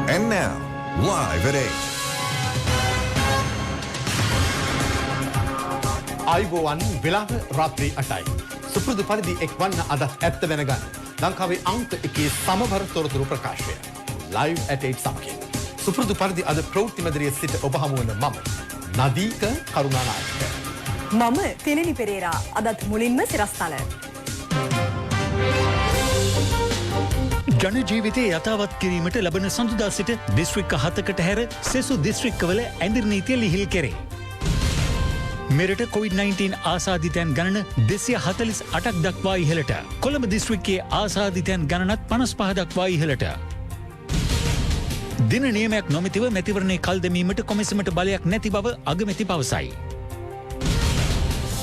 And now, live at 8. ආයුබෝවන් වෙලාව රාත්‍රී 8යි. සුපුරුදු පරිදි එක්වන්න අදත් ඇත්ත දැනගන්න. ලංකාවේ අංක 1 සමබර තොරතුරු ප්‍රකාශය. live at 8 සමගින්. සුපුරුදු පරිදි අද ප්‍රවෘත්ති මැදිරියේ සිට ඔබ හමු වන මම නදීක කරුණානායක. මම තිලිනි පෙරේරා. අදත් මුලින්ම සිරස්තල. ජන ජීවිතයේ යථාවත් කිරීමට ලබන සඳුදා සිට දිස්ත්‍රික්ක 7කට හැර සෙසු දිස්ත්‍රික්කවල ඇඳිරි නීතිය ලිහිල් කෙරේ. මෙරට COVID-19 ආසාදිතයන් ගණන 248ක් දක්වා ඉහළට. කොළඹ දිස්ත්‍රික්කයේ ආසාදිතයන් ගණනත් 55 දක්වා ඉහළට. දින නියමයක් නොමැතිව මැතිවරණයේ කල් දැමීමට කොමිසමට බලයක් නැති බව අගමැති පවසයි.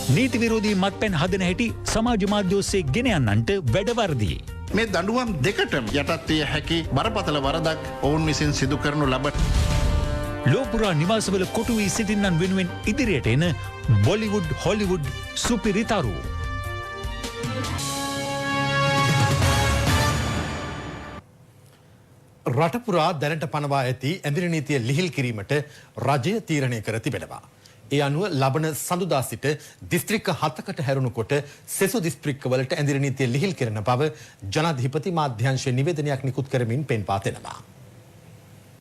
නීති විරෝධී මත්පැන් හදන හැටි සමාජ මාධ්‍ය ඔස්සේ ගෙන යන්නන්ට වැඩවර්දී. මේ දඬුවම් දෙකටම යටත් විය හැකි බරපතල වරදක් ඔවුන් විසින් සිදු කරනු ලබන ලෝපුරා නිවාසවල කොටු වී සිටින්නන් වෙනුවෙන් ඉදිරියට එන බොලිවුඩ් හොලිවුඩ් සුපිරිතරු. රටපුරා දැනට පනවා ඇති ඇඳිරි නීතිය ලිහිල් කිරීමට රජය තීරණය කර තිබෙනවා. ඒ අනුව ලබන සඳුදා සිට දිස්ත්‍රික්ක 7කට හැරුණු කොට සෙසු දිස්ත්‍රික්කවලට ඇඳිරි නීතිය ලිහිල් කරන බව ජනාධිපති මාධ්‍යංශ නිවේදනයක් නිකුත් කරමින් පෙන්වා දෙනවා.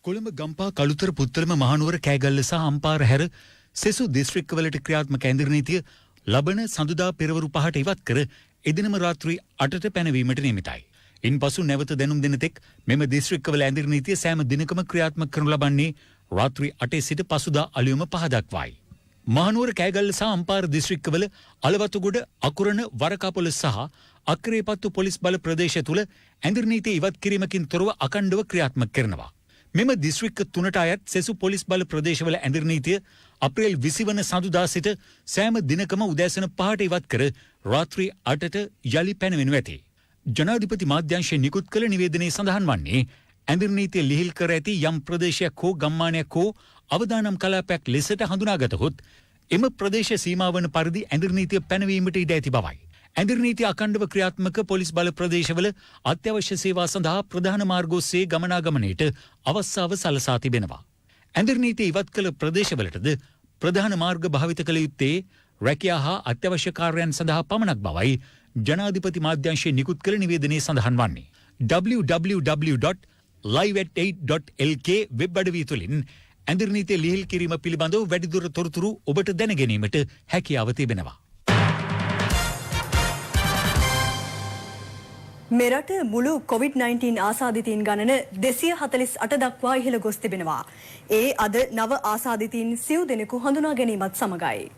කොළඹ ගම්පා කළුතර පුත්තලම මහනුවර කෑගල්ල සහ අම්පාර හැර සෙසු දිස්ත්‍රික්කවලට ක්‍රියාත්මක ඇඳිරි නීතිය ලබන සඳුදා පෙරවරු 5ට ඉවත් කර එදිනම රාත්‍රී 8ට පැනවීමට නියමිතයි. ඉන්පසු නැවත දැනුම් දෙන තෙක් මෙම දිස්ත්‍රික්කවල ඇඳිරි නීතිය සෑම දිනකම ක්‍රියාත්මක කරනු ලබන්නේ රාත්‍රී 8 සිට පසුදා අලුයම 5 දක්වායි. මහනුවර කෑගල්ල සහ අම්පාර දිස්ත්‍රික්කවල අලවතුගොඩ අකුරණ වරකාපොල සහ අක්‍රේපත්තු පොලිස් බල ප්‍රදේශ තුළ ඇඳිරි නීතිය ඉවත් කිරීමකින් තොරව අකණ්ඩව ක්‍රියාත්මක කරනවා. මෙම දිස්ත්‍රික්ක 3ට අයත් සෙසු පොලිස් බල ප්‍රදේශවල ඇඳිරි නීතිය අප්‍රේල් 20 වන සඳුදා සිට සෑම දිනකම උදෑසන 5ට ඉවත් කර රාත්‍රී 8ට යලි පැනවෙනු ඇති. ජනාධිපති මාධ්‍යංශය නිකුත් කළ නිවේදනයේ සඳහන් වන්නේ ඇඳිරි නීතිය ලිහිල් කර ඇති යම් ප්‍රදේශයක් හෝ ගම්මානයක් හෝ අවදානම් කලාපයක් ලෙසට හඳුනාගතහොත් එම ප්‍රදේශ සීමාවන පරිදි ඇඳිරි නීතිය පැනවීමට ඉඩ ඇති බවයි. ඇඳිරි නීතිය අඛණ්ඩව ක්‍රියාත්මක පොලිස් බල ප්‍රදේශවල අත්‍යවශ්‍ය සේවා සඳහා ප්‍රධාන මාර්ග ඔස්සේ ගමනාගමනයට අවස්ථාව සලසා තිබෙනවා. ඇඳිරි නීතිය ඉවත් කළ ප්‍රදේශවලටද ප්‍රධාන මාර්ග භාවිත කළ යුත්තේ රැකියා හා අත්‍යවශ්‍ය කාර්යයන් සඳහා පමණක් බවයි ජනාධිපති මාධ්‍යංශය නිකුත් කළ නිවේදනයේ සඳහන් වන්නේ. www.live8.lk වෙබ් අඩවිය තුළින් ඇඳිරි නීතිය ලිහිල් කිරීම පිළිබඳව වැඩිදුර තොරතුරු ඔබට දැන ගැනීමට හැකියාව තිබෙනවා. මෙරට මුළු COVID-19 ආසාදිතයින් ගණන 248 දක්වා ඉහළ ගොස් තිබෙනවා. ඒ අද නව ආසාදිතයින් සිව් දෙනෙකු හඳුනා ගැනීමත් සමගයි.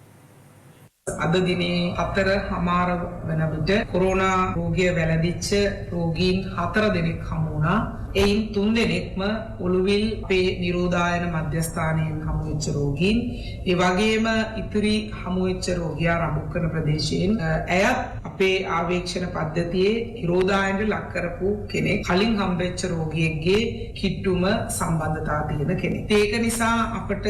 අද දිනේ 4:00 වන විට කොරෝනා රෝගය වැළඳිච්ච රෝගීන් 4 දෙනෙක් හමු වුණා. එයින් 3 දෙනෙක්ම ඔළුවිල් අපේ නිරෝධායන මධ්‍යස්ථානයෙන් හමු වෙච්ච රෝගීන්. ඒ වගේම ඉතිරි හමු වෙච්ච රෝගියා රඹුක්කන ප්‍රදේශයෙන් ඇයත් අපේ ආවේක්ෂණ පද්ධතියේ නිරෝධායනට ලක් කරපු කෙනෙක්. කලින් හම්බෙච්ච රෝගියෙක්ගේ කිට්ටුම සම්බන්ධතා තියෙන කෙනෙක්. ඒක නිසා අපට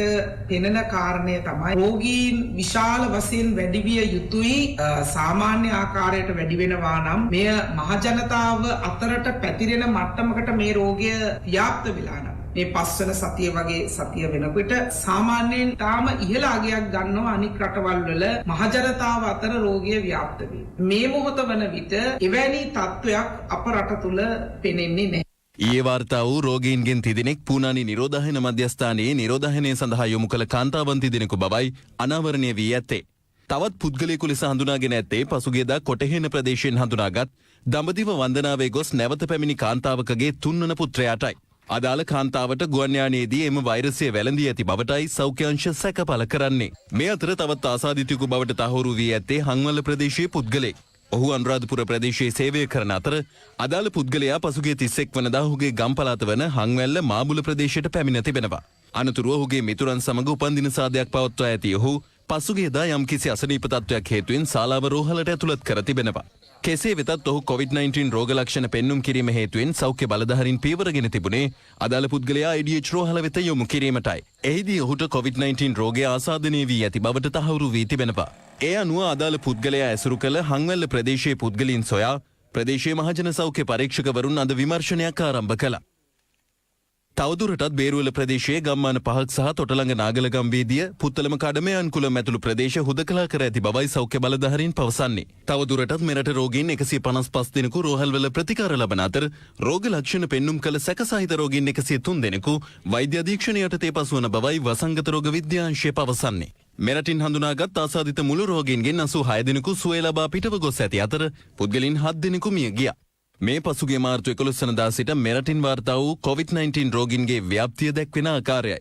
පෙනෙන කාරණය තමයි රෝගීන් විශාල වශයෙන් වැඩි විය යුතුයි. සාමාන්‍ය ආකාරයට වැඩි වෙනවා නම් මෙය මහ ජනතාව අතරට පැතිරෙන මට්ටමකට මේ රෝගය ව්‍යාප්ත වෙලා නම් මේ පස්වන සතිය වගේ සතිය වෙනකොට සාමාන්‍යයෙන් තාම ඉහළ අගයක් ගන්නවා අනික් රටවල් වල මහ ජනතාව අතර රෝගය ව්‍යාප්ත වේ. මේ මොහොත වන විට එවැනි තත්ත්වයක් අප රට තුල පෙනෙන්නේ නැහැ. ඊයේ වාර්තා වූ රෝගීන්ගෙන් තිදෙනෙක් පූනානි නිරෝධායන මධ්‍යස්ථානයේ නිරෝධායනය සඳහා යොමු කළ කාන්තාවන් තිදෙනෙකු බවයි අනාවරණය වී ඇත්තේ. තවත් පුද්ගලයෙකු ලෙස හඳුනාගෙන ඇත්තේ පසුගියදා කොටහේන ප්‍රදේශයෙන් හඳුනාගත් දඹදිව වන්දනාවේ ගොස් නැවත පැමිණි කාන්තාවකගේ 3 වන පුත්‍රයාටයි. අදාළ කාන්තාවට ගුවන් යානයේදී එම වෛරසය වැළඳී ඇති බවටයි සෞඛ්‍ය අංශ සැක පළ කරන්නේ. මේ අතර තවත් ආසාදිතයෙකු බවට තහවුරු වී ඇත්තේ හංවල ප්‍රදේශයේ පුද්ගලයෙක්. ඔහු අනුරාධපුර ප්‍රදේශයේ සේවය කරන අතර අදාළ පුද්ගලයා පසුගිය 31 වනදා ඔහුගේ ගම් පළාත වන හංවැල්ල මාබුල ප්‍රදේශයට පැමිණ තිබෙනවා. අනතුරුව ඔහුගේ මිතුරන් සමග උපන්දින සාදයක් පවත්වා ඇති ඔහු පසුගියදා යම්කිසි අසනීප තත්ත්වයක් හේතුවෙන් ශාලාව රෝහලට ඇතුළත් කර තිබෙනවා. කෙසේ වෙතත් ඔහු COVID-19 රෝග ලක්ෂණ පෙන්눔 කිරීම හේතුවෙන් සෞඛ්‍ය බලධාරීන් පියවරගෙන තිබුණේ අදාළ පුද්ගලයා IDH රෝහල වෙත යොමු කිරීමටයි. එහිදී ඔහුට COVID-19 රෝගය ආසාදනය වී ඇති බවට තහවුරු වී තිබෙනවා. ඒ අනුව අදාළ පුද්ගලයා ඇසුරු කළ හංවැල්ල ප්‍රදේශයේ පුද්ගලයන් සොයා ප්‍රදේශීය මහජන සෞඛ්‍ය පරීක්ෂකවරුන් අද විමර්ශනයක් ආරම්භ කළා. තවදුරටත් බේරුවල ප්‍රදේශයේ ගම්මාන 5ක් සහ තොටළඟ නාගලගම් වීදිය පුත්තලම කඩමේ අන්කුලම් ඇතුළු ප්‍රදේශ හුදකලා කර ඇති බවයි සෞඛ්‍ය බලධාරීන් පවසන්නේ. තවදුරටත් මෙරට රෝගීන් 155 දෙනෙකු රෝහල්වල ප්‍රතිකාර ලබන අතර රෝග ලක්ෂණ පෙන්눔 කළ සැකසහිත රෝගීන් 103 දෙනෙකු වෛද්‍ය අධීක්ෂණය යටතේ පසුවන බවයි වසංගත රෝග විද්‍යාංශය පවසන්නේ. මෙරටින් හඳුනාගත් ආසාදිත මුළු රෝගීන්ගෙන් 86 දෙනෙකු සුවය ලබා පිටව ගොස් ඇති අතර පුද්ගලයන් 7 දෙනෙකු මිය ගියා. මේ පසුගිය මාර්තු 11 වනදා සිට මෙරටින් වාර්තා වූ COVID-19 රෝගීන්ගේ ව්‍යාප්තිය දැක්වෙන ආකාරයයි.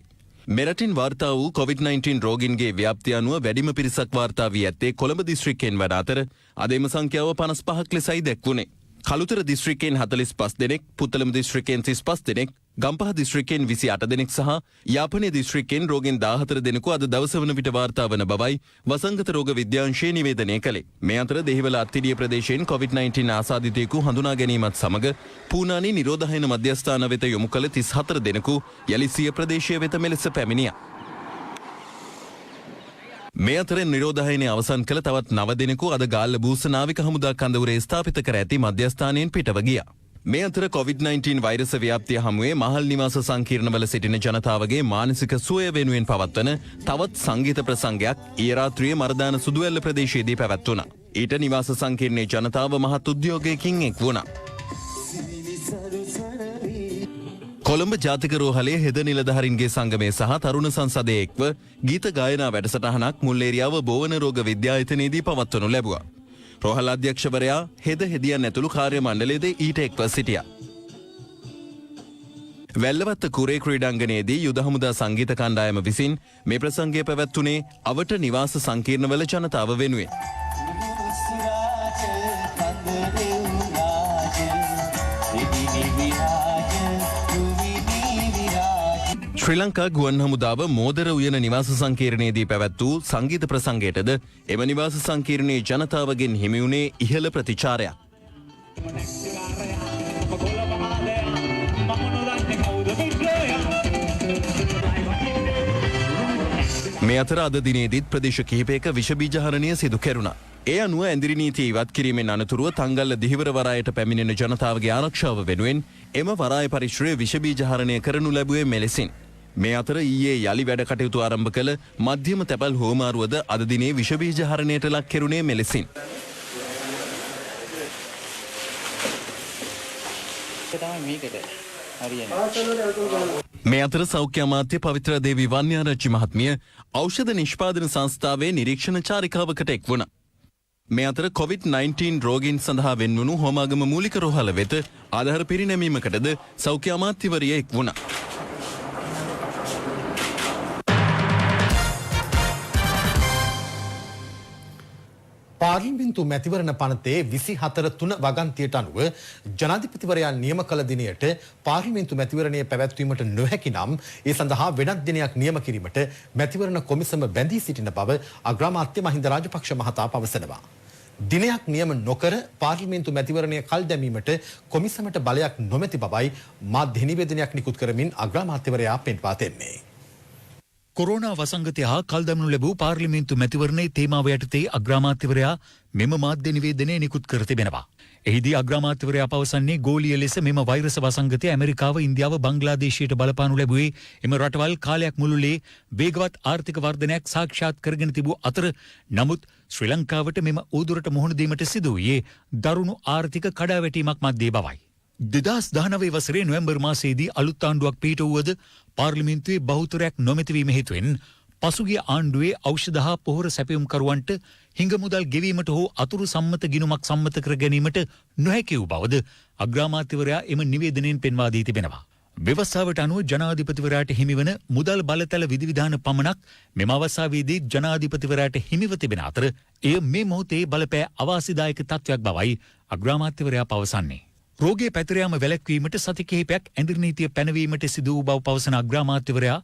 මෙරටින් වාර්තා වූ COVID-19 රෝගීන්ගේ ව්‍යාප්තිය අනුව වැඩිම පිරිසක් වාර්තා වී ඇත්තේ කොළඹ දිස්ත්‍රික්කයෙන් වන අතර අද එම සංඛ්‍යාව 55ක් ලෙසයි දැක්වුණේ. කළුතර දිස්ත්‍රික්කයෙන් 45 දෙනෙක්, පුත්තලම දිස්ත්‍රික්කයෙන් 35 දෙනෙක්, ගම්පහ දිස්ත්‍රික්කයෙන් 28 දෙනෙක් සහ යාපනයේ දිස්ත්‍රික්කයෙන් රෝගීන් 14 දෙනෙකු අද දවස වන විට වාර්තා වන බවයි වසංගත රෝග විද්‍යාංශය නිවේදනය කළේ. මේ අතර දෙහිවල අත්තිඩිය ප්‍රදේශයෙන් COVID-19 ආසාදිතයෙකු හඳුනා ගැනීමත් සමග පූනානි නිරෝධායන මධ්‍යස්ථාන වෙත යොමු කළ 34 දෙනෙකු යලි සිය ප්‍රදේශය වෙත මෙලෙස පැමිණියා. මේ අතර නිරෝධායනය අවසන් කළ තවත් 9 දෙනෙකු අද ගාල්ල බූස නාවික හමුදා කඳවුරේ ස්ථාපිත කර ඇති මධ්‍යස්ථානයෙන් පිටව ගියා. මේ අතර COVID-19 වෛරස ව්‍යාප්තිය හමුවේ මහල් නිවාස සංකීර්ණවල සිටින ජනතාවගේ මානසික සුවය වෙනුවෙන් පවත්වන තවත් සංගීත ප්‍රසංගයක් ඊයේ රාත්‍රියේ මර්දාන සුදුවැල්ල ප්‍රදේශයේදී පැවැත්වුණා. ඊට නිවාස සංකීර්ණයේ ජනතාව මහත් උද්‍යෝගයකින් එක් වුණා. කොළඹ ජාතික රෝහලේ හෙද නිලධාරීන්ගේ සංගමය සහ තරුණ සංසදයේ එක්ව ගීත ගායනා වැඩසටහනක් මුල්ලේරියාව බෝවන රෝග විද්‍යායතනයේදී පවත්වනු ලැබුවා. රෝහල අධ්‍යක්ෂවරයා හෙද හෙදියන් ඇතුළු කාර්ය මණ්ඩලයේදී ඊට එක්ව සිටියා. වැල්ලවත්ත කුරේ ක්‍රීඩාංගණයේදී යුද හමුදා සංගීත කණ්ඩායම විසින් මේ ප්‍රසංගය පැවැත්වුණේ අවට නිවාස සංකීර්ණවල ජනතාව වෙනුවෙන්. ශ්‍රී ලංකා ගුවන් හමුදාව මෝදර උයන නිවාස සංකීර්ණයේදී පැවැත් වූ සංගීත ප්‍රසංගයටද එම නිවාස සංකීර්ණයේ ජනතාවගෙන් හිමි වුණේ ඉහළ ප්‍රතිචාරයක්. මේ අතර අද දිනේදීත් ප්‍රදේශ කිහිපයක විෂ බීජහරණය සිදු කෙරුණා. ඒ අනුව ඇඳිරි නීතිය ඉවත් කිරීමෙන් අනතුරුව තංගල්ල දිහිවර වරායට පැමිණෙන ජනතාවගේ ආරක්ෂාව වෙනුවෙන් එම වරාය පරිශ්‍රය විෂ බීජහරණය කරනු ලැබුවේ මෙලෙසින්. මේ අතර ඊයේ යලි වැඩ කටයුතු ආරම්භ කළ මධ්‍යම තැපැල් හෝමාරුවද අද දිනේ විෂ බීජහරණයට ලක් කෙරුණේ මෙලෙසින්. මේ අතර සෞඛ්‍ය අමාත්‍ය පවිත්‍ර දේවී වන්‍යාරච්චි මහත්මිය ඖෂධ නිෂ්පාදන සංස්ථාවේ නිරීක්ෂණ චාරිකාවකට එක් වුණා. මේ අතර COVID-19 රෝගීන් සඳහා වෙන්වුණු හෝමාගම මූලික රෝහල වෙත ආධාර පිරිනැමීමකටද සෞඛ්‍ය අමාත්‍යවරිය එක් වුණා. පාර්ලිමේන්තු මැතිවරණ පනතේ 24/3 වගන්තියට අනුව ජනාධිපතිවරයා නියම කළ දිනයට පාර්ලිමේන්තු මැතිවරණය පැවැත්වීමට නොහැකි නම් ඒ සඳහා වෙනත් දිනයක් නියම කිරීමට මැතිවරණ කොමිසම බැඳී සිටින බව අග්‍රාමාත්‍ය මහින්ද රාජපක්ෂ මහතා පවසනවා. දිනයක් නියම නොකර පාර්ලිමේන්තු මැතිවරණය කල් දැමීමට කොමිසමට බලයක් නොමැති බවයි මාධ්‍ය නිවේදනයක් නිකුත් කරමින් අග්‍රාමාත්‍යවරයා පෙන්වා දෙන්නේ. කොරෝනා වසංගතය හා කල් දමනු ලැබූ පාර්ලිමේන්තු මැතිවරණයේ තේමාව යටතේ අග්‍රාමාත්‍යවරයා මෙම මාධ්‍ය නිවේදනය නිකුත් කර තිබෙනවා. එහිදී අග්‍රාමාත්‍යවරයා පවසන්නේ ගෝලීය ලෙස මෙම වෛරස වසංගතය ඇමරිකාව, ඉන්දියාව, බංග්ලාදේශයට බලපානු ලැබුවේ එම රටවල් කාලයක් මුළුල්ලේ වේගවත් ආර්ථික වර්ධනයක් සාක්ෂාත් කරගෙන තිබූ අතර නමුත් ශ්‍රී ලංකාවට මෙම ඌදුරට මුහුණ දීමට සිදු වූයේ දරුණු ආර්ථික කඩාවැටීමක් මැද්දේ බවයි. 2019 වසරේ නොවැම්බර් මාසයේදී අලුත් ආණ්ඩුවක් පිහිට වුවද පාර්ලිමේන්තුවේ බහුතරයක් නොමැතිවීම හේතුවෙන් පසුගිය ආණ්ඩුවේ ඖෂධ හා පොහොර සැපයුම්කරුවන්ට හිඟ මුදල් ගෙවීමට හෝ අතුරු සම්මත ගිණුමක් සම්මත කර ගැනීමට නොහැකි වූ බවද අග්‍රාමාත්‍යවරයා එම නිවේදනයෙන් පෙන්වා දී තිබෙනවා. ව්‍යවස්ථාවට අනුව ජනාධිපතිවරයාට හිමිවන මුදල් බලතල විධිවිධාන පමණක් මෙම අවස්ථාවේදී ජනාධිපතිවරයාට හිමිව තිබෙන අතර එය මේ මොහොතේ බලපෑ අවාසිදායක තත්ත්වයක් බවයි අග්‍රාමාත්‍යවරයා පවසන්නේ. රෝගයේ පැතිර යාම වැළැක්වීමට සති කිහිපයක් ඇඳිරි නීතිය පැනවීමට සිදු වූ බව පවසන අග්‍රාමාත්‍යවරයා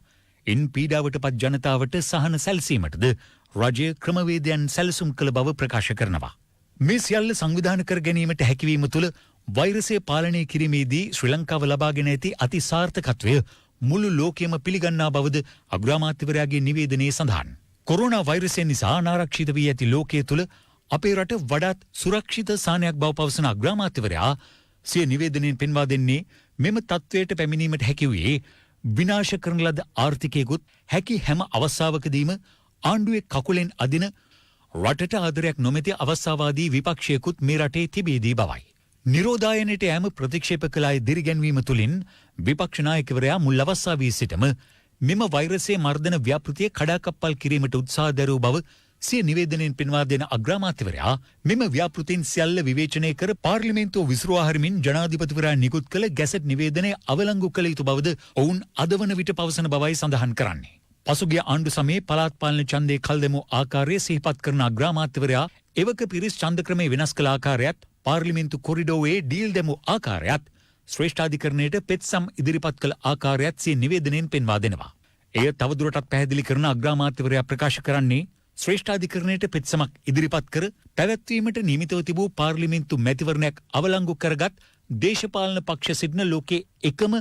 ඉන් පීඩාවටපත් ජනතාවට සහන සැලසීමටද රජය ක්‍රමවේදයන් සැලසුම් කළ බව ප්‍රකාශ කරනවා. මේ සියල්ල සංවිධානය කර ගැනීමට හැකිවීම තුළ වෛරසය පාලනය කිරීමේදී ශ්‍රී ලංකාව ලබාගෙන ඇති අතිසාර්ථකත්වය මුළු ලෝකයම පිළිගන්නා බවද අග්‍රාමාත්‍යවරයාගේ නිවේදනයේ සඳහන්. කොරෝනා වෛරසය නිසා අනාරක්ෂිත වී ඇති ලෝකයේ තුළ අපේ රට වඩාත් සුරක්ෂිත ස්ථානයක් බව පවසන අග්‍රාමාත්‍යවරයා සිය නිවේදනයෙන් පෙන්වා දෙන්නේ මෙම තත්ත්වයට පැමිණීමට හැකි වූයේ විනාශ කරන ලද ආර්ථිකයකුත් හැකි හැම අවස්ථාවකදීම ආණ්ඩුවේ කකුලෙන් අදින රටට ආදරයක් නොමැති අවස්ථාවාදී විපක්ෂයකුත් මේ රටේ තිබේදී බවයි. නිරෝධායනයට යෑම ප්‍රතික්ෂේප කළ අය දිරිගැන්වීම තුළින් විපක්ෂ නායකවරයා මුල් අවස්ථාවේ සිටම මෙම වෛරසයේ මර්ධන ව්‍යාපෘතිය කඩාකප්පල් කිරීමට උත්සාහ දැරූ බව සිය නිවේදනයෙන් පෙන්වා දෙන අග්‍රාමාත්‍යවරයා මෙම ව්‍යාපෘතීන් සියල්ල විවේචනය කර පාර්ලිමේන්තුව විසිරුවා හරිමින් ජනාධිපතිවරයා නිකුත් කළ ගැසට් නිවේදනය අවලංගු කළ යුතු බවද ඔවුන් අද වන විට පවසන බවයි සඳහන් කරන්නේ. පසුගිය ආණ්ඩු සමයේ පළාත් පාලන ඡන්දයේ කල් දැමූ ආකාරය සිහිපත් කරන අග්‍රාමාත්‍යවරයා එවක පිරිස් ඡන්ද ක්‍රමය වෙනස් කළ ආකාරයත් පාර්ලිමේන්තු කොරිඩෝවේ ඩීල් දැමූ ආකාරයත් ශ්‍රේෂ්ඨාධිකරණයට පෙත්සම් ඉදිරිපත් කළ ආකාරයත් සිය නිවේදනයෙන් පෙන්වා දෙනවා. එය තවදුරටත් පැහැදිලි කරන අග්‍රාමාත්‍යවරයා ප්‍රකාශ කරන්නේ ශ්‍රේෂ්ඨාධිකරණයට පෙත්සමක් ඉදිරිපත් කර පැවැත්වීමට නියමිතව තිබූ පාර්ලිමේන්තු මැතිවරණයක් අවලංගු කරගත් දේශපාලන පක්ෂ සිටින ලෝකයේ එකම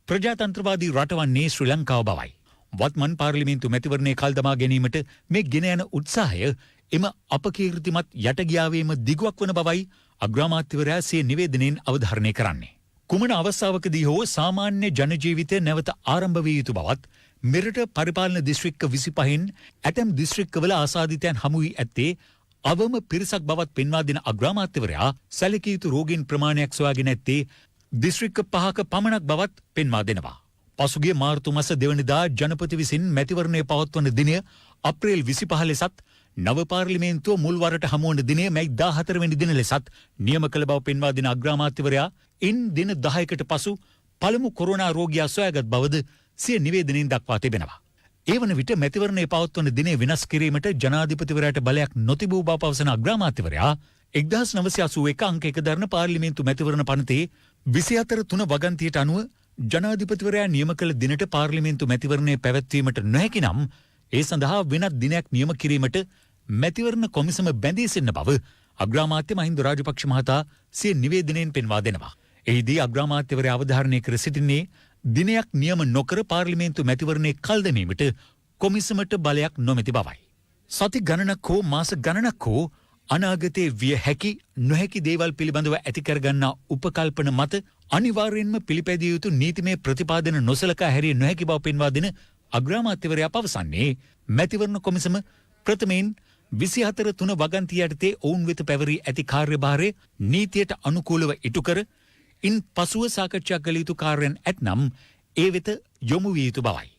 ප්‍රජාතන්ත්‍රවාදී රට වන්නේ ශ්‍රී ලංකාව බවයි. වත්මන් පාර්ලිමේන්තු මැතිවරණය කල්දමා ගැනීමට මේ ගෙන යන උත්සාහය එම අපකීර්තිමත් යටගියාවේම දිගුවක් වන බවයි අග්‍රාමාත්‍යවරයා සිය නිවේදනයෙන් අවධාරණය කරන්නේ. කුමන අවස්ථාවකදී හෝ සාමාන්‍ය ජනජීවිතය නැවත ආරම්භ විය යුතු බවත් මෙරට පරිපාලන දිස්ත්‍රික්ක 25න් ඇතැම් දිස්ත්‍රික්කවල ආසාදිතයන් හමු වී ඇත්තේ අවම පිරිසක් බවත් පෙන්වා දෙන අග්‍රාමාත්‍යවරයා සැලකිය යුතු රෝගීන් ප්‍රමාණයක් සොයාගෙන ඇත්තේ දිස්ත්‍රික්ක 5ක පමණක් බවත් පෙන්වා දෙනවා. පසුගිය මාර්තු මාස 2 වෙනිදා ජනපති විසින් මැතිවරණය පවත්වන දිනය අප්‍රේල් 25 ලෙසත් නව පාර්ලිමේන්තුව මුල්වරට හමුවන දිනය මැයි 14 වෙනි දින ලෙසත් නියම කළ බව පෙන්වා දෙන අග්‍රාමාත්‍යවරයා ඉන් දින 10කට පසු පළමු කොරෝනා රෝගියා සොයාගත් බවද සිය නිවේදනයෙන් දක්වා තිබෙනවා. ඒ වන විට මැතිවරණය පවත්වන දිනය වෙනස් කිරීමට ජනාධිපතිවරයාට බලයක් නොතිබූ බව පවසන අග්‍රාමාත්‍යවරයා 1981 අංක 1 දරන පාර්ලිමේන්තු මැතිවරණ පනතේ 24/3 වගන්තියට අනුව ජනාධිපතිවරයා නියම කළ දිනට පාර්ලිමේන්තු මැතිවරණය පැවැත්වීමට නොහැකි නම් ඒ සඳහා වෙනත් දිනයක් නියම කිරීමට මැතිවරණ කොමිසම බැඳී සිටින බව අග්‍රාමාත්‍ය මහින්ද රාජපක්ෂ මහතා සිය නිවේදනයෙන් පෙන්වා දෙනවා. එහිදී අග්‍රාමාත්‍යවරයා අවධාරණය කර සිටින්නේ දිනයක් නියම නොකර පාර්ලිමේන්තු මැතිවරණයේ කල් දැමීමට කොමිසමට බලයක් නොමැති බවයි. සති ගණනක් හෝ මාස ගණනක් හෝ අනාගතයේ විය හැකි නොහැකි දේවල් පිළිබඳව ඇති කරගන්නා උපකල්පන මත අනිවාර්යෙන්ම පිළිපැදිය යුතු නීතිමය ප්‍රතිපාදන නොසලකා හැරිය නොහැකි බව පෙන්වා දෙන අග්‍රාමාත්‍යවරයා පවසන්නේ මැතිවරණ කොමිසම ප්‍රථමයෙන් 24/3 වගන්තිය යටතේ ඔවුන් වෙත පැවරී ඇති කාර්යභාරය නීතියට අනුකූලව ඉටු කර ඉන් පසුව සාකච්ඡා කළ යුතු කාර්යයන් ඇතනම් ඒ වෙත යොමු විය යුතු බවයි.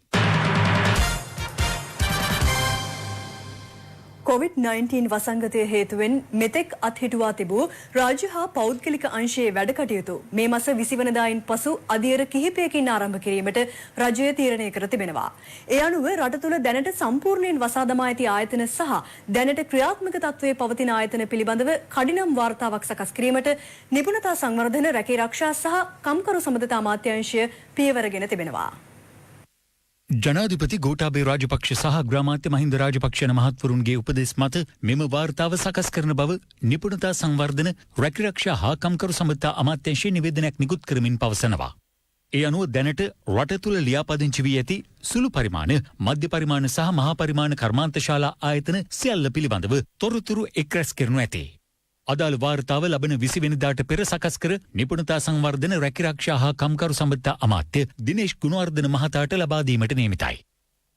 COVID-19 වසංගතය හේතුවෙන් මෙතෙක් අත්හිටුවා තිබූ රාජ්‍ය හා පෞද්ගලික අංශයේ වැඩ කටයුතු මේ මාස 20 වෙනිදායින් පසු අදියර කිහිපයකින් ආරම්භ කිරීමට රජය තීරණය කර තිබෙනවා. ඒ අනුව රට තුළ දැනට සම්පූර්ණයෙන් වසා දමා ඇති ආයතන සහ දැනට ක්‍රියාත්මක තත්ත්වයේ පවතින ආයතන පිළිබඳව කඩිනම් වාර්තාවක් සකස් කිරීමට නිපුණතා සංවර්ධන රැකී ආරක්ෂා සහ කම්කරු සම්බන්ධතා අමාත්‍යාංශය පියවරගෙන තිබෙනවා. ජනාධිපති ගෝඨාභය රාජපක්ෂ සහ ග්‍රාමාත්‍ය මහින්ද රාජපක්ෂ යන මහත්වරුන්ගේ උපදෙස් මත මෙම වාර්තාව සකස් කරන බව නිපුණතා සංවර්ධන රැකී ආරක්ෂා හා කම්කරු සම්බන්ධතා අමාත්‍යාංශයේ නිවේදනයක් නිකුත් කරමින් පවසනවා. ඒ අනුව දැනට රට තුළ ලියාපදිංචි වී ඇති සුළු පරිමාණ, මධ්‍ය පරිමාණ සහ මහා පරිමාණ කර්මාන්තශාලා ආයතන සියල්ල පිළිබඳව තොරතුරු එක්රැස් කරනු ඇත. අදාළ වාර්තාව ලබන 20 වෙනිදාට පෙර සකස් කර නිපුණතා සංවර්ධන රැකී ආරක්ෂා හා කම්කරු සම්බන්ධතා අමාත්‍ය දිනේෂ් ගුණවර්ධන මහතාට ලබා දීමට නියමිතයි.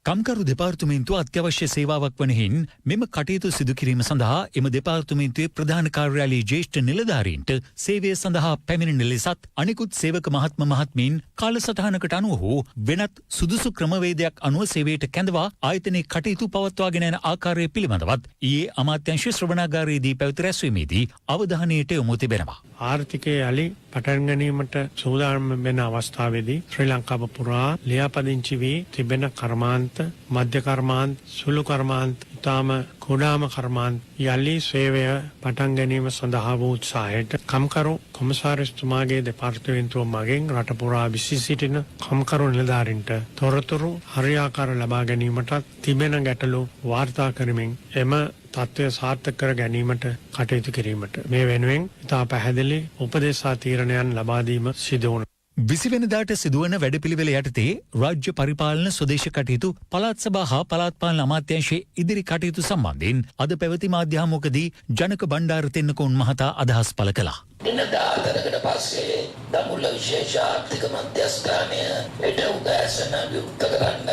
කම්කරු දෙපාර්තමේන්තුව අත්‍යවශ්‍ය සේවාවක් වන හින් මෙම කටයුතු සිදු කිරීම සඳහා එම දෙපාර්තමේන්තුවේ ප්‍රධාන කාර්යාලයේ ජ්‍යෙෂ්ඨ නිලධාරීන්ට සේවය සඳහා පැමිණෙන ලෙසත් අනිකුත් සේවක මහත්මීන් කාලසටහනකට අනුව හෝ වෙනත් සුදුසු ක්‍රමවේදයක් අනුව සේවයට කැඳවා ආයතනයේ කටයුතු පවත්වාගෙන යන ආකාරය පිළිබඳවත් ඊයේ අමාත්‍යාංශ ශ්‍රවණාගාරයේදී පැවති රැස්වීමේදී අවධානයට යොමු තිබෙනවා. ආර්ථිකයේ යලි පටන් ගැනීමට සූදානම් වෙන අවස්ථාවේදී ශ්‍රී ලංකාව පුරා ලියාපදිංචි වී තිබෙන කර්මාන්ත, මධ්‍ය කර්මාන්ත, සුළු කර්මාන්ත, ඊටම කුඩාම කර්මාන්ත යලි සේවය පටන් ගැනීම සඳහා වූ උත්සාහයට කම්කරු කොමසාරිස්තුමාගේ දෙපාර්තමේන්තුව මගින් රට පුරා විසී සිටින කම්කරු නිලධාරීන්ට තොරතුරු හරියාකාර ලබා ගැනීමට තිබෙන ගැටලු වාර්තා කරමින් එම තත්ත්වය සාර්ථක කර ගැනීමට කටයුතු කිරීමට මේ වෙනුවෙන් ඉතා පැහැදිලි උපදේශ තීරණයන් ලබා දීම සිදු වුණා. විසිවෙනදාට සිදුවන වැඩපිළිවෙල යටතේ රාජ්‍ය පරිපාලන ස්වදේශ කටයුතු පළාත් සභා හා පළාත් පාලන අමාත්‍යාංශයේ ඉදිරි කටයුතු සම්බන්ධයෙන් අද පැවති මාධ්‍යහමුවකදී ජනක බණ්ඩාර තෙන්නකෝන් මහතා අදහස් පළ කළා. දින 14කට පස්සේ දඹුල්ල විශේෂ ආර්ථික මධ්‍යස්ථානය හෙට උදෑසන විවෘත කරන්න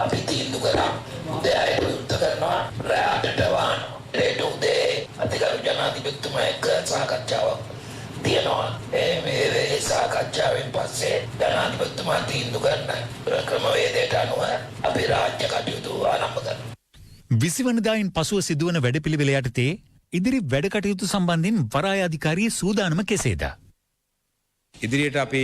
අපි තීන්දුව කරා. උදෑයට විවෘත කරනවා රාත්‍රියට වාන. හෙට උදේ අධිකරු ජනාධිපතිතුමා එක්ක සාකච්ඡාවක් තියෙනවා. මේ සාකච්ඡාවෙන් පස්සේ ජනාධිපතිතුමා තීන්දුව කරන ක්‍රමවේදයට අනුව අපි රාජ්‍ය කටයුතු ආරම්භ කරනවා. 20 වනදායින් පසුව සිදුවන වැඩපිළිවෙල යටතේ ඉදිරි වැඩ කටයුතු සම්බන්ධයෙන් වරාය අධිකාරියේ සූදානම කෙසේද? ඉදිරියට අපි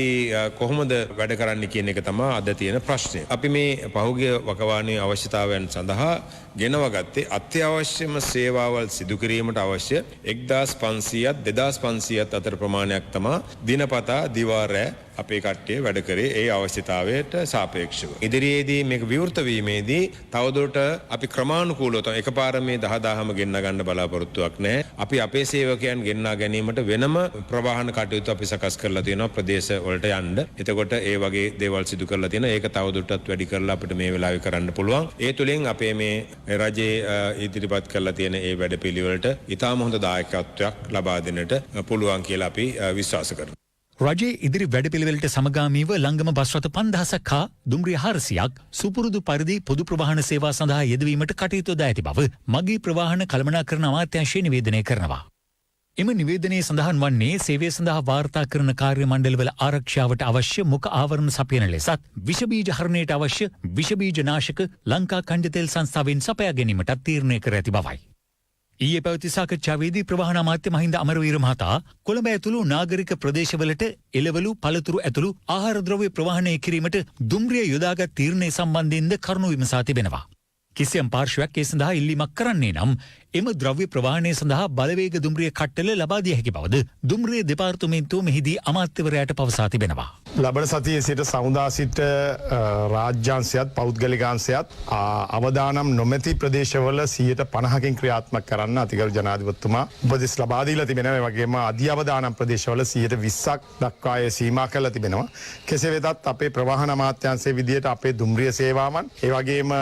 කොහොමද වැඩ කරන්න කියන එක තමයි අද තියෙන ප්‍රශ්නය. අපි මේ පහුගිය වකවානුවේ අවශ්‍යතාවයන් සඳහා ගෙනව ගත්තේ අත්‍යවශ්‍යම සේවාවල් සිදු කිරීමට අවශ්‍ය 1500ත් 2500ත් අතර ප්‍රමාණයක් තමයි දිනපතා දිවාරෑ අපේ කට්ටිය වැඩ කරේ ඒ අවශ්‍යතාවයට සාපේක්ෂව. ඉදිරියේදී මේක විවෘත වීමේදී තවදුරට අපි ක්‍රමානුකූලව තමයි එකපාර මේ 10000ම ගෙන්න ගන්න බලාපොරොත්තුවක් නැහැ. අපි අපේ සේවකයන් ගෙන්නා ගැනීමට වෙනම ප්‍රවාහන කටයුතු අපි සකස් කරලා තියෙනවා ප්‍රදේශ වලට යන්න. එතකොට ඒ වගේ දේවල් සිදු කරලා තියෙනවා. ඒක තවදුරටත් වැඩි කරලා අපිට මේ වෙලාවේ කරන්න පුළුවන්. ඒ තුලින් අපේ මේ රජයේ ඉදිරිපත් කරලා තියෙන ඒ වැඩපිළිවෙලට ඉතාම හොඳ දායකත්වයක් ලබා දෙන්නට පුළුවන් කියලා අපි විශ්වාස කරනවා. රජයේ ඉදිරි වැඩපිළිවෙලට සමගාමීව ලංගම බස් රථ 5000ක් හා දුම්රිය 400ක් සුපුරුදු පරිදි පොදු ප්‍රවාහන සේවා සඳහා යෙදවීමට කටයුතු ද ඇති බව මගී ප්‍රවාහන කළමනාකරණ අමාත්‍යාංශය නිවේදනය කරනවා. එම නිවේදනයේ සඳහන් වන්නේ සේවය සඳහා වාර්තා කරන කාර්ය මණ්ඩලවල ආරක්ෂාවට අවශ්‍ය මුඛ ආවරණ සපයන ලෙසත් විෂබීජ හරණයට අවශ්‍ය විෂබීජ නාශක ලංකා කණ්ඩ තෙල් සංස්ථාවෙන් සපයා ගැනීමට තීරණය කර ඇති බවයි. ඊයේ පැවති සාකච්ඡාවේදී ප්‍රවාහන අමාත්‍ය මහින්ද අමරවීර මහතා කොළඹ ඇතුළු නාගරික ප්‍රදේශවලට එළවලු පළතුරු ඇතුළු ආහාර ද්‍රව්‍ය ප්‍රවාහනය කිරීමට දුම්රිය යොදාගත් තීරණය සම්බන්ධයෙන්ද කරුණු විමසා තිබෙනවා. කිසියම් පාර්ශ්වයක් ඒ සඳහා ඉල්ලීමක් කරන්නේ නම් එම ද්‍රව්‍ය ප්‍රවාහනය සඳහා බලවේග දුම්රිය කට්ටල ලබා දිය හැකි බවද දුම්රිය දෙපාර්තමේන්තුව මෙහිදී අමාත්‍යවරයාට පවසා තිබෙනවා. ලබන සතියේ සිට සමුදා සිට රාජ්‍යාංශයත් පෞද්ගලිකාංශයත් අවදානම් නොමැති ප්‍රදේශවල 50%කින් ක්‍රියාත්මක කරන්න අතිගරු ජනාධිපතිතුමා උපදෙස් ලබා දීලා තිබෙනවා. ඒ වගේම අධි අවදානම් ප්‍රදේශවල 20%ක් දක්වා සීමා කරලා තිබෙනවා. කෙසේ වෙතත් අපේ ප්‍රවාහන අමාත්‍යාංශයේ විදියට අපේ දුම්රිය සේවාවන් ඒ වගේම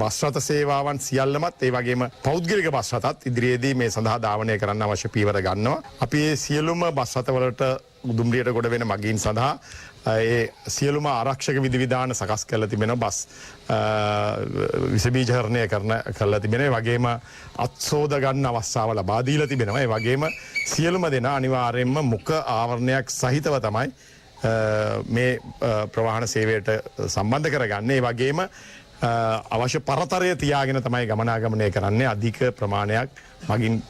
බස් රථ සේවාවන් සියල්ලමත් ඒ වගේම පෞද්ගලික බස් රථත් ඉදිරියේදී මේ සඳහා ධාවනය කරන්න අවශ්‍ය පීවර ගන්නවා. අපි මේ සියලුම බස් රථවලට දුම්රියට ගොඩ වෙන මගීන් සඳහා ඒ සියලුම ආරක්ෂක විධිවිධාන සකස් කරලා තිබෙනවා. බස් විෂබීජ හරණය කරලා තිබෙනවා. ඒ වගේම අත්සෝද ගන්න අවස්ථාව ලබා දීලා තිබෙනවා. ඒ වගේම සියලුම දෙනා අනිවාර්යයෙන්ම මුඛ ආවරණයක් සහිතව තමයි මේ ප්‍රවාහන සේවයට සම්බන්ධ කරගන්නේ. ඒ වගේම අවශ්‍ය පරතරය තියාගෙන තමයි ගමනාගමනය කරන්නේ. අධික ප්‍රමාණයක් මගින්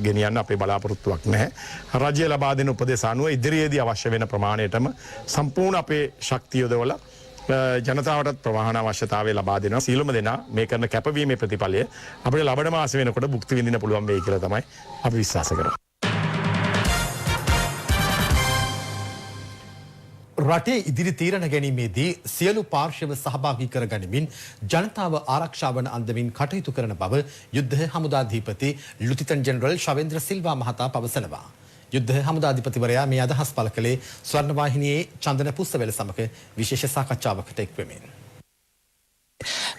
ගෙනියන්න අපේ බලාපොරොත්තුවක් නැහැ. රජය ලබා දෙන උපදෙස් අනුව ඉදිරියේදී අවශ්‍ය වෙන ප්‍රමාණයටම සම්පූර්ණ අපේ ශක්තිය යොදවලා ජනතාවටත් ප්‍රවාහන අවශ්‍යතාවය ලබා දෙනවා. සියලුම දෙනා මේ කරන කැපවීමේ ප්‍රතිඵලය අපිට ලබන මාස වෙනකොට භුක්ති විඳින්න පුළුවන් වෙයි කියලා තමයි අපි විශ්වාස කරන්නේ. රටේ ඉදිරි තීරණ ගැනීමේදී සියලු පාර්ශ්ව සහභාගී කර ගනිමින් ජනතාව ආරක්ෂා වන අන්දමින් කටයුතු කරන බව යුද්ධ හමුදාධිපති ලුතිතන් ජෙනරල් ශවේන්ද්‍ර සිල්වා මහතා පවසනවා. යුද්ධ හමුදාධිපතිවරයා මේ අදහස් පළ කළේ ස්වර්ණවාහිනියේ චන්දන පුස්සවැල සමග විශේෂ සාකච්ඡාවකට එක්වෙමින්.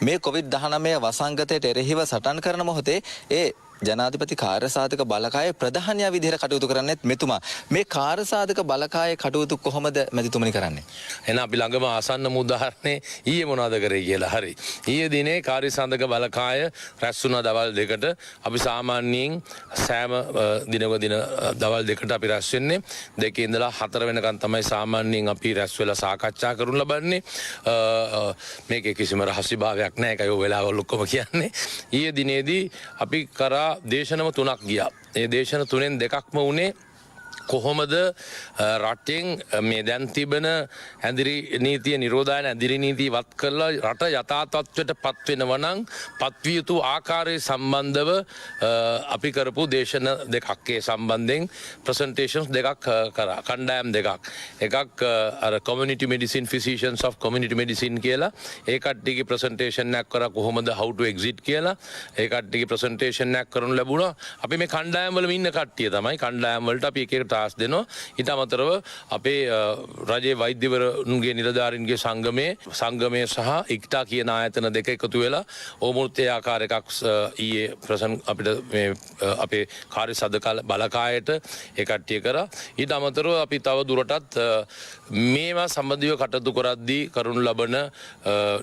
මේ COVID-19 වසංගතයට එරෙහිව සටන් කරන මොහොතේ ඒ ජනාධිපති කාර්යසාධක බලකාය ප්‍රධානියා විදිහට කටයුතු කරන්නේත් මෙතුමා. මේ කාර්යසාධක බලකායේ කටයුතු කොහොමද මැතිතුමනි කරන්නේ? එහෙනම් අපි ළඟම ආසන්නම උදාහරණේ ඊයේ මොනවද කරේ කියලා. හරි. ඊයේ දිනේ කාර්යසාධක බලකාය රැස් වුණා දවල් 2ට. අපි සාමාන්‍යයෙන් සෑම දිනක දවල් 2ට අපි රැස් වෙන්නේ. 2 ඉඳලා 4 වෙනකන් තමයි සාමාන්‍යයෙන් අපි රැස් වෙලා සාකච්ඡා කරනු ලබන්නේ. මේකේ කිසිම රහස්‍යභාවයක් නැහැ. ඒකයි ඔය වෙලාවල් ඔක්කොම කියන්නේ. ඊයේ දිනේදී අපි කරා දේශනම 3ක් ගියා. ඒ දේශන 3න් 2ක්ම වුණේ කොහොමද රටෙන් මේ දැන් තිබෙන ඇඳිරි නීතිය නිරෝධායන ඇඳිරි නීතිය වත් කරලා රට යථා තත්ත්වයට පත් වෙනවා නම් පත්විය යුතු ආකාරය සම්බන්ධව අපි කරපු දේශන 2ක් ඒ සම්බන්ධයෙන් ප්‍රසන්ටේෂන්ස් 2ක් කරා. කණ්ඩායම් 2ක්. එකක් අර community medicine physicians of community medicine කියලා ඒ කට්ටියගේ ප්‍රසන්ටේෂන් එකක් කරා කොහොමද how to exit කියලා. ඒ කට්ටියගේ ප්‍රසන්ටේෂන් එකක් කරනු ලැබුණා. අපි මේ කණ්ඩායම් වලම ඉන්න කට්ටිය තමයි කණ්ඩායම් වලට අපි එක තාස් දෙනවා. ඊට අමතරව අපේ රජයේ වෛද්‍යවරුන්ගේ නිලධාරීන්ගේ සංගමය සහ ඉක්ටා කියන ආයතන දෙක එකතු වෙලා ඕමුර්තේ ආකාර එකක් ඊයේ ප්‍රසන් අපිට මේ අපේ කාර්ය සාධක බලකායට ඒ කට්ටිය කරා. ඊට අමතරව අපි තව දුරටත් මේවා සම්බන්ධව කටයුතු කරද්දී කරුණු ලබන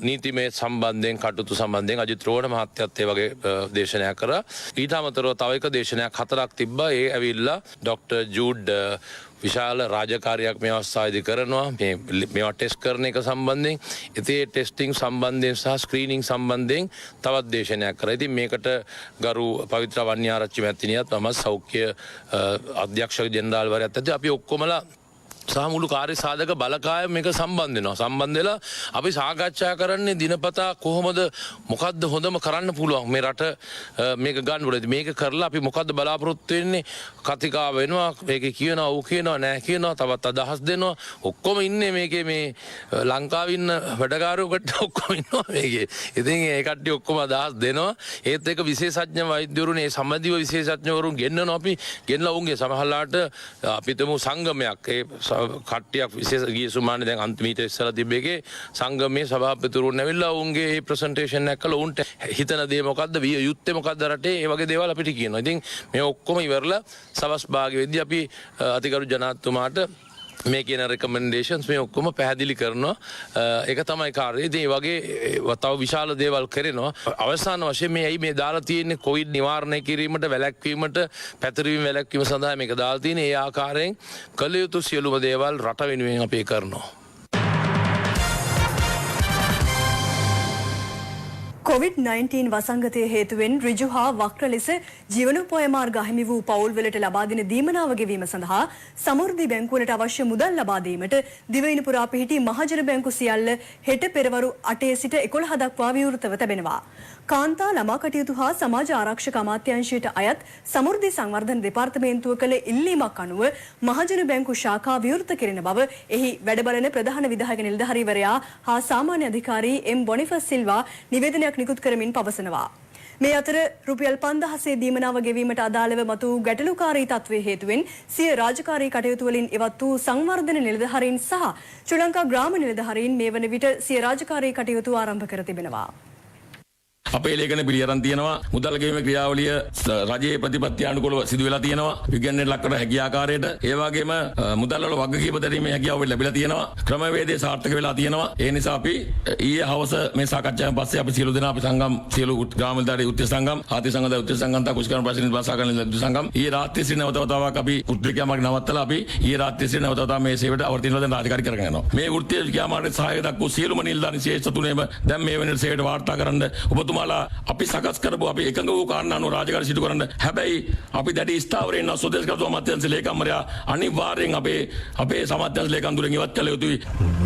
නීතිමය සම්බන්ධයෙන් කටයුතු සම්බන්ධයෙන් අජිත් රෝහණ මහත්තයත් ඒ වගේ දේශනයක් කරා. ඊට අමතරව තව එක දේශනයක් 4ක් තිබ්බා. ඒ ඇවිල්ලා ඩොක්ටර් ජූඩ් විශාල රාජකාරියක් මේ අවස්ථාවේදී කරනවා. මේවා ටෙස්ට් කරන එක සම්බන්ධයෙන් ඉතින් ටෙස්ටිං සම්බන්ධයෙන් සහ ස්ක්‍රීනිං සම්බන්ධයෙන් තවත් දේශනයක් කරා. ඉතින් මේකට ගරු පවිත්‍ර වන්‍යාරච්චි මැතිණියත් මම සෞඛ්‍ය අධ්‍යක්ෂක ජෙනරාල්වරයාත් ඇතුළු අපි ඔක්කොමලා සහ මුළු කාර්ය සාධක බලකාය මේක සම්බන්ධ වෙනවා. සම්බන්ධ වෙලා අපි සාකච්ඡා කරන්නේ දිනපතා කොහොමද මොකද්ද හොඳම කරන්න පුළුවන් මේ රට මේක ගන්න ඕනේ. මේක කරලා අපි මොකද්ද බලාපොරොත්තු වෙන්නේ? කතිකා වෙනවා, මේකේ කියනවා, ඌ කියනවා, නෑ කියනවා, තවත් අදහස් දෙනවා. ඔක්කොම ඉන්නේ මේකේ මේ ලංකාවේ ඉන්න වැඩකාරයෝකට ඔක්කොම ඉන්නවා මේකේ. ඉතින් ඒ කට්ටිය ඔක්කොම අදහස් දෙනවා. ඒත් එක විශේෂඥ වෛද්‍යවරුන් ඒ සම්බන්ධීව විශේෂඥවරුන් ගෙන්නනවා. අපි ගෙන්නලා උන්ගේ සමහරලාට අපිටම සංගමයක් ඒ කට්ටියක් විශේෂ ගිය සුමානේ දැන් අන්තිමීට ඉස්සලා තිබ්බේකේ සංගමයේ සභාපතිවරුන් ඇවිල්ලා උන්ගේ මේ ප්‍රසන්ටේෂන් එක කළා. උන්ට හිතන දේ මොකද්ද, විය යුත්තේ මොකද්ද රටේ, ඒ වගේ දේවල් අපිට කියනවා. ඉතින් මේ ඔක්කොම ඉවරලා සවස් භාගයේදී අපි අතිගරු ජනාධිපතිතුමාට මේ කියන රෙකමෙන්ඩේෂන්ස් මේ ඔක්කොම පැහැදිලි කරනවා. ඒක තමයි කාර්යය. ඉතින් මේ වගේ තව විශාල දේවල් කරනවා. අවසාන වශයෙන් මේ ඇයි මේ දාලා තියෙන්නේ කොවිඩ් නිවාරණය කිරීමට, වැළැක්වීමට, පැතිරීම වැළැක්වීම සඳහා මේක දාලා තියෙන්නේ. ඒ ආකාරයෙන් කළ යුතු සියලුම දේවල් රට වෙනුවෙන් අපි කරනවා. COVID-19 වසංගතය හේතුවෙන් ඍජු හා වක්‍ර ලෙස ජීවනෝපාය මාර්ග අහිමි වූ පවුල්වලට ලබා දෙන දීමනාව ගෙවීම සඳහා සමෘද්ධි බැංකුවලට අවශ්‍ය මුදල් ලබා දීමට දිවයින පුරා පිහිටි මහජන බැංකු සියල්ල හෙට පෙරවරු 8 සිට 11 දක්වා විවෘතව තිබෙනවා. කාන්තා ළමා කටයුතු හා සමාජ ආරක්ෂක අමාත්‍යාංශයට අයත් සමෘද්ධි සංවර්ධන දෙපාර්තමේන්තුව කළ ඉල්ලීමක් අනුව මහජන බැංකු ශාඛා විවෘත කෙරෙන බව එහි වැඩබලන ප්‍රධාන විධායක නිලධාරීවරයා හා සාමාන්‍ය අධිකාරී එම් බොනිෆස් සිල්වා නිවේදනයක් නිකුත් කරමින් පවසනවා. මේ අතර රුපියල් 5000 දීමනාව ගෙවීමට අදාළව මතු ගැටලුකාරී තත්ත්වයේ හේතුවෙන් සිය රාජකාරී කටයුතු වලින් ඉවත් වූ සංවර්ධන නිලධාරීන් සහ ශ්‍රී ලංකා ග්‍රාම නිලධාරීන් මේ වන විට සිය රාජකාරී කටයුතු ආරම්භ කර තිබෙනවා. අපේ ලේඛන පිළියරන් තියෙනවා. මුදල් ගෙවීමේ ක්‍රියාවලිය රජයේ ප්‍රතිපත්ති අනුකූලව සිදු වෙලා තියෙනවා. විගණනයට ලක් කරන හැකි ආකාරයට ඒ වගේම මුදල් වල වගකීම දැරීමේ හැකියාව ලැබිලා තියෙනවා. ක්‍රමවේදයේ සාර්ථක වෙලා තියෙනවා. ඒ නිසා අපි ඊයේ හවස මේ සාකච්ඡාවෙන් පස්සේ අපි සියලු දෙනා අපි සංගම් සියලු ග්‍රාම නිලධාරී උත්සව සංගම් ආදී සංගම් උත්සව සංගම් තා කුෂ්කරණ ප්‍රශ්න භාෂාකරණ නිලධාරී සංගම් ඊයේ රාත්‍රියේ සිට නැවතවතාවක් අපි උද්දේශකයන්ට නවත්තලා අපි ඊයේ රාත්‍රියේ සිට නැවතවතාවක් මේ සේවයට අවර්තිනව දැන් රාජකාරී කරගෙන යනවා. මේ වෘත්තීය ක්‍රියාමාර්ගයේ සහාය දක්වපු සියලුම නිලධාරී ශේෂ්ඨ තුනේම දැන් මේ වෙන සේවයට වාර්තා කරන්න ඔබතුමාලා අපි සකස් කරපු අපි එකඟ වූ කාරණා අනුව රාජකාරී සිදු කරන්න. හැබැයි අපි දැඩි ස්ථාවරයෙන් ඉන්න සොදේශ කර්තෘ අමාත්‍යාංශ ලේකම්වරයා අනිවාර්යෙන් අපේ සමාජාංශ ලේකම් දුරෙන් ඉවත් කළ යුතුයි.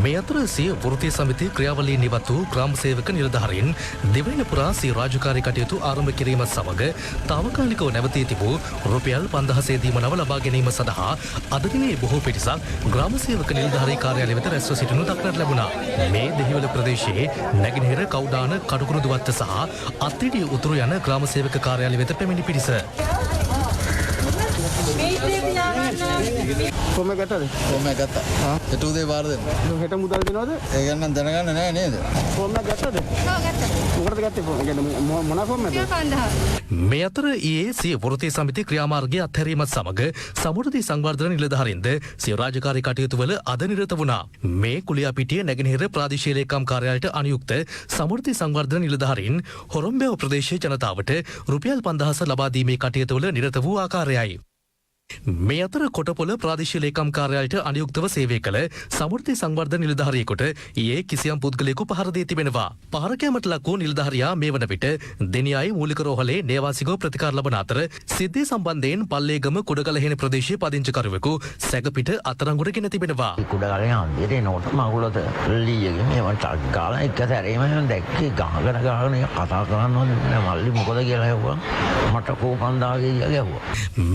මේ අතර සිය වෘත්තීය සමිති ක්‍රියාවලියෙන් ඉවත් වූ ග්‍රාම සේවක නිලධාරීන් දිවයින පුරා සිය රාජකාරී කටයුතු ආරම්භ කිරීමත් සමග තාවකාලිකව නැවතී තිබූ රුපියල් 5000 දීමනාව ලබා ගැනීම සඳහා අද දිනේ බොහෝ පිරිසක් ග්‍රාම සේවක නිලධාරී කාර්යාලය වෙත රැස්ව සිටිනු දක්නට ලැබුණා. මේ දෙහිවල ප්‍රදේශයේ නැගෙනහිර කවුඩාන කටුකුරුදු වත්ත සහ අත්තිඩිය උතුරු යන ග්‍රාම සේවක කාර්යාලය වෙත පැමිණි පිරිස. කොහොම ගත්තද? කොහොම ගත්තා. හෙට උදේ බාර දෙන්න. හෙට මුදල් දෙනවද? ඒ ගැන නම් දැනගන්න නෑ නේද? කොහොම ගත්තද? ඔව් ගත්තා. මොකටද ගත්තේ? මොන කොහොමද? මේ අතර ඊයේ සිය වෘත්තීය සමිති ක්‍රියාමාර්ගය අත්හැරීමත් සමග සමෘද්ධි සංවර්ධන නිලධාරීන්ද සිය රාජකාරී කටයුතු වල අද නිරත වුණා. මේ කුලියාපිටිය නැගෙනහිර ප්‍රාදේශීය ලේකම් කාර්යාලයට අනුයුක්ත සමෘද්ධි සංවර්ධන නිලධාරීන් හොරොම්බෙව ප්‍රදේශයේ ජනතාවට රුපියල් 5000 ලබා දීමේ කටයුතු වල නිරත වූ ආකාරයයි. මේ අතර කොටපොළ ප්‍රාදේශීය ලේකම් කාර්යාලයට අනුයුක්තව සේවය කළ සමෘද්ධි සංවර්ධන නිලධාරියෙකුට ඊයේ කිසියම් පුද්ගලයෙකු පහර දී තිබෙනවා. පහර කැමට ලක් වූ නිලධාරියා මේ වන විට දෙනියායි මූලික රෝහලේ නේවාසිකව ප්‍රතිකාර ලබන අතර සිද්ධිය සම්බන්ධයෙන් පල්ලේගම කුඩගලහෙන ප්‍රදේශයේ පදිංචිකරුවෙකු සැකපිට අත්අඩංගුවට ගෙන තිබෙනවා. කුඩගලේ අන්දිරේ නෝට මගුලද ලීයගේ මේවන් ටක් ගාලා එක සැරේම දැක්කේ ගහගෙන කතා කරනවද මල්ලි මොකද කියලා ඇහුවා. මට කෝපන්දාගේ ගැහුවා.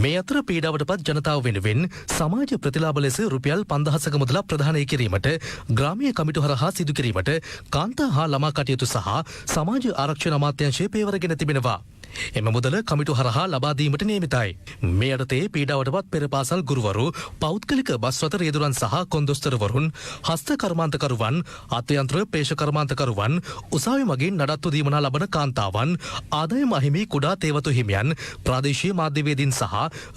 මේ අතර පීඩාවට ජනතාව වෙනුවෙන් සමාජ ප්‍රතිලාභ ලෙස රුපියල් 5000ක මුදලක් ප්‍රදානය කිරීමට ග්‍රාමීය කමිටු හරහා සිදු කිරීමට කාන්තා හා ළමා කටයුතු සහ සමාජ ආරක්ෂණ අමාත්‍යාංශය පේවරගෙන තිබෙනවා. එම මුදල කමිටු හරහා ලබා දීමට නියමිතයි. මේ යටතේ පීඩාවටපත් පෙර පාසල් ගුරුවරු, පෞද්ගලික බස් රථ රියදුරන් සහ කොන්දොස්තරවරුන්, හස්ත කර්මාන්තකරුවන්, අත්යන්ත්‍ර පේෂ කර්මාන්තකරුවන්, උසාවි මගින් නඩත්තු දීමනා ලබන කාන්තාවන්, ආදායම අහිමි කුඩා තේවතු හිමියන්, ප්‍රාදේශීය මාධ්‍යවේදීන් සහ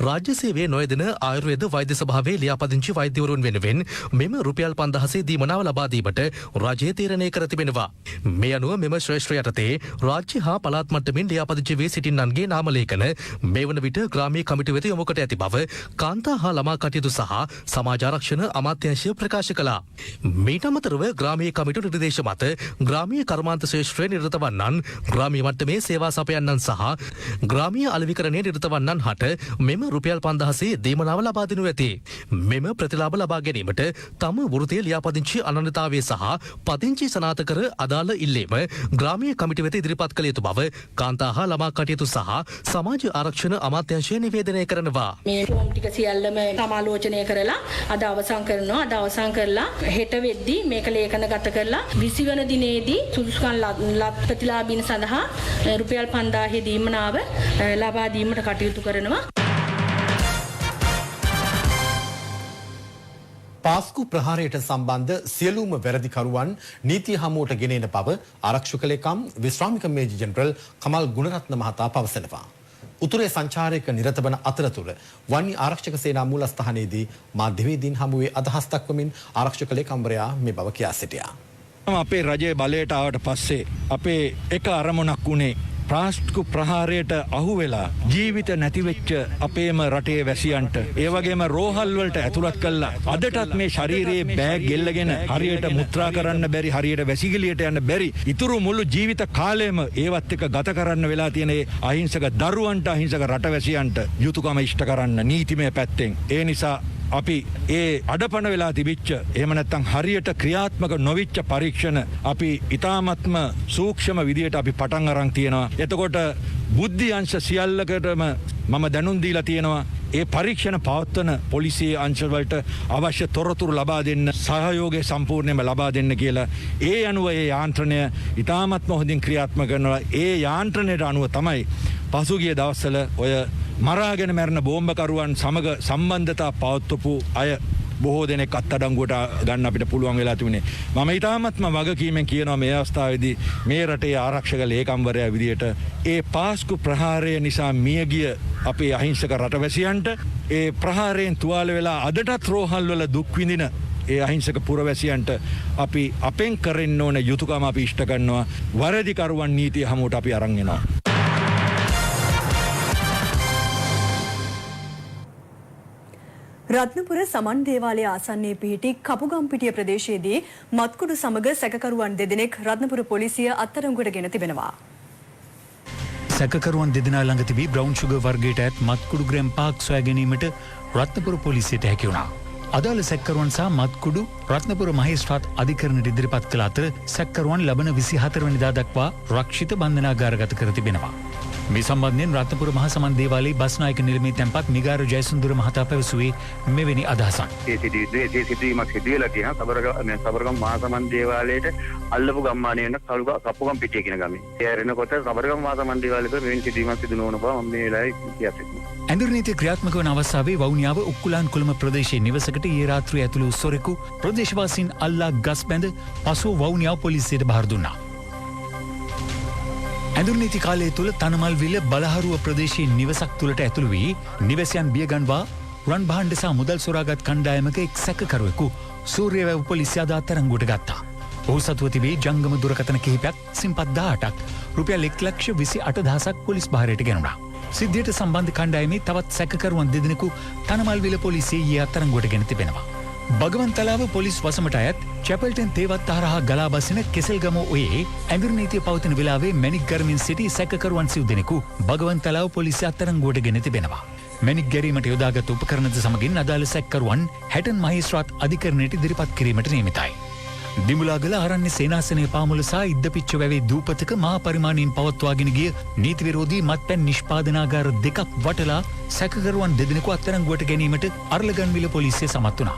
රාජ්‍ය සේවයේ නොයදෙන ආයුර්වේද වෛද්‍ය සභාවේ ලියාපදිංචි වෛද්‍යවරුන් වෙනුවෙන් මෙම රුපියල් 5000 දීමනාව ලබා දීමට රජය තීරණය කර තිබෙනවා. මේ අනුව මෙම ශ්‍රේෂ්ඨ යටතේ රාජ්‍ය හා පළාත් මට්ටමින් ලියාපදිංචි වී සිටින්නන්ගේ නාම ලේඛන මේ වන විට ග්‍රාමීය කමිටුව වෙත යොමු කොට ඇති බව කාන්තා හා ළමා කටයුතු සහ සමාජ ආරක්ෂණ අමාත්‍යාංශය ප්‍රකාශ කළා. මීට අමතරව ග්‍රාමීය කමිටු නිර්දේශ මත ග්‍රාමීය කර්මාන්ත ශ්‍රේෂ්ඨයේ නිරත වන්නන්, ග්‍රාමීය මට්ටමේ සේවා සපයන්නන් සහ ග්‍රාමීය අලෙවිකරණයේ නිරත වන්නන් හට මෙම රුපියල් 5000 දීමනාව ලබා දෙනු ඇති. මෙම ප්‍රතිලාභ ලබා ගැනීමට තම වෘත්තීය ලියාපදිංචි අනන්‍යතාවය සහ පදිංචි සනාථ කර අදාළ ඉල්ලීම ග්‍රාමීය කමිටුව වෙත ඉදිරිපත් කළ යුතු බව කාන්තා හා ළමා කටයුතු සහ සමාජ ආරක්ෂණ අමාත්‍යාංශය නිවේදනය කරනවා. මේ ෆෝම් ටික සියල්ලම සමාලෝචනය කරලා අද අවසන් කරනවා. අද අවසන් කරලා හෙට වෙද්දී මේක ලේඛනගත කරලා 20 වන දිනේදී සුදුසුකම් ප්‍රතිලාභීන් සඳහා රුපියල් 5000 දීමනාව ලබා දීමට කටයුතු කරනවා. පාස්කු ප්‍රහාරයට සම්බන්ධ සියලුම වැරදිකරුවන් නීතිය හමුවට ගෙන එන බව ආරක්ෂක ලේකම් විශ්‍රාමික මේජර් ජෙනරල් කමල් ගුණරත්න මහතා පවසනවා. උතුරේ සංචාරයක නිරත වන අතරතුර වන්‍ය ආරක්ෂක සේනා මූලස්ථානයේදී මාධ්‍යවේදීන් හමුවේ අදහස් දක්වමින් ආරක්ෂක ලේකම්වරයා මේ බව කියා සිටියා. අපේ රජයේ බලයට ආවට පස්සේ අපේ එක අරමුණක් වුණේ ප්‍රාස්කු ප්‍රහාරයට අහු වෙලා ජීවිත නැතිවෙච්ච අපේම රටේ වැසියන්ට ඒ වගේම රෝහල් වලට ඇතුළත් කළා අදටත් මේ ශරීරයේ බෑග් ගෙල්ලගෙන හරියට මුත්‍රා කරන්න බැරි, හරියට වැසිකිළියට යන්න බැරි, ඉතුරු මුළු ජීවිත කාලයම ඒවත් එක්ක ගත කරන්න වෙලා තියෙන අහිංසක දරුවන්ට, අහිංසක රටවැසියන්ට යුතුයකම ඉෂ්ට කරන්න නීතිමය පැත්තෙන්. ඒ නිසා අපි ඒ අඩපණ වෙලා තිබිච්ච එහෙම නැත්නම් හරියට ක්‍රියාත්මක නොවිච්ච පරීක්ෂණ අපි ඊ타ත්ම සූක්ෂම විදියට අපි පටන් අරන් තියෙනවා. එතකොට බුද්ධි අංශ සියල්ලකටම මම දැනුම් දීලා තියෙනවා. ඒ පරීක්ෂණ පවත්වන පොලිසිය අංශවලට අවශ්‍ය තොරතුරු ලබා දෙන්න, සහයෝගය සම්පූර්ණයෙන්ම ලබා දෙන්න කියලා. ඒ අනුව ඒ යාන්ත්‍රණය ඊ타ත්ම හොඳින් ක්‍රියාත්මක කරනවා. ඒ යාන්ත්‍රණයට අනුව තමයි පසුගිය දවස්වල ඔය මරාගෙන මැරෙන බෝම්බකරුවන් සමග සම්බන්ධතා පවත්වපු අය බොහෝ දෙනෙක් අත්අඩංගුවට ගන්න අපිට පුළුවන් වෙලා තිබුණේ. මම ඊටාත්ම වගකීමෙන් කියනවා මේ අවස්ථාවේදී මේ රටේ ආරක්ෂක ලේකම්වරයා විදියට ඒ පාස්කු ප්‍රහාරය නිසා මියගිය අපේ අහිංසක රටවැසියන්ට ඒ ප්‍රහාරයෙන් තුවාල වෙලා අදටත් රෝහල් වල දුක් විඳින ඒ අහිංසක පුරවැසියන්ට අපි අපෙන් කරන්න ඕන යුතුයකම අපි ඉෂ්ට කරනවා. වරදිකරුවන් නීතිය හමුවට අපි අරන් එනවා. රත්නපුර සමන් දේවාලය ආසන්නයේ පිහිටි කපුගම්පිටිය ප්‍රදේශයේදී මත්කුඩු සමග සැකකරුවන් දෙදෙනෙක් රත්නපුර පොලිසිය අත්අඩංගුවට ගෙන තිබෙනවා. සැකකරුවන් දෙදෙනා ළඟ තිබී බ්‍රවුන් ෂුගර් වර්ගයට ඇත් මත්කුඩු ග්‍රෑම් 5ක් සොයා ගැනීමට රත්නපුර පොලිසියට හැකි වුණා. අදාළ සැකකරුවන් සහ මත්කුඩු රත්නපුර මහේස්ත්‍රාත් අධිකරණයට ඉදිරිපත් කළ අතර සැකකරුවන් ලබන 24 වෙනිදා දක්වා රක්ෂිත බන්ධනාගාරගත කර තිබෙනවා. මේ සම්බන්ධයෙන් රත්නපුර මහ සමන් දේවාලයේ බස්නායක නිලමේ තැන්පත් මිගාර ජයසුන්දර මහතා පැවසුවේ මෙවැනි අදහසක්. ඒ සිදුවීමක් සිදුවලා තියෙනවා සබරගම් මහ සමන් දේවාලයට අල්ලපු ගම්මානයේ වෙන කපුගම් පිටිය කියන ගමේ. ඒ ඇරෙනකොට සබරගම් මහ සමන් දේවාලයේ මෙවැනි සිදුවීමක් සිදු නොවන බව මම මේ වෙලාවේ කියා සිටිනවා. ඇඳුරු නීතිය ක්‍රියාත්මක වන අවස්ථාවේ වවුනියාව උක්කුලාන් කුළුම ප්‍රදේශයේ නිවසකට ඊයේ රාත්‍රියේ ඇතුළු සොරෙකු ප්‍රදේශවාසීන් අල්ලා ගස් බැඳ පසුව වවුනියාව පොලිසියට බාර දුන්නා. ඇඳුරු නීති කාලය තුළ තනමල්විල බලහරුව ප්‍රදේශයේ නිවසක් තුළට ඇතුළු වී නිවැසියන් බියගන්වා රන් භාණ්ඩ සහ මුදල් සොරාගත් කණ්ඩායමක එක් සැකකරුවෙකු සූර්යවැව පොලිසිය අද අත්අඩංගුවට ගත්තා. ඔහු සතුව තිබී ජංගම දුරකථන කිහිපයක්, සිම්පත් 18ක්, රුපියල් 1,28,000ක් පොලිස් භාරයට ගෙනුණා. සිද්ධියට සම්බන්ධ කණ්ඩායමේ තවත් සැකකරුවන් දෙදෙනෙකු තනමල්විල පොලිසිය ඊයේ අත්අඩංගුවට ගෙන තිබෙනවා. බගවන්තලාව පොලිස් වසමට අයත් චැපල්ටන් තේවත් හරහා ගලා බසින කෙසෙල්ගම ඔයේ ඇඳුරු නීතිය පවතින වෙලාවේ මැණික් ගරමින් සිටි සැකකරුවන් සිව් දෙනෙකු බගවන්තලාව පොලිසිය අත්අඩංගුවට ගෙන තිබෙනවා. මැණික් ගැරීමට යොදාගත් උපකරණද සමගින් අදාළ සැකකරුවන් හැටන් මහේස්ත්‍රාත් අධිකරණයට ඉදිරිපත් කිරීමට නියමිතයි. දිමුලාගල ආරණ්‍ය සේනාසනයේ පාමුල සහ ඉද්දපිච්ච වැවේ දූපතක මහා පරිමාණයෙන් පවත්වාගෙන ගිය නීති විරෝධී මත්පැන් නිෂ්පාදනාගාර දෙකක් වටලා සැකකරුවන් දෙදෙනෙකු අත්අඩංගුවට ගැනීමට අරලගන්විල පොලිසිය සමත් වුණා.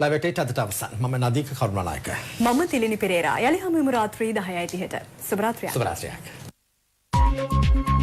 ලයිව් අදට අවසන්. මම නදීක කරුණානායක. මම තිලිනි පෙරේරා. යලි හමුවෙමු රාත්‍රී 10:30ට. සුබ රාත්‍රියක්. සුබ රාත්‍රියක්.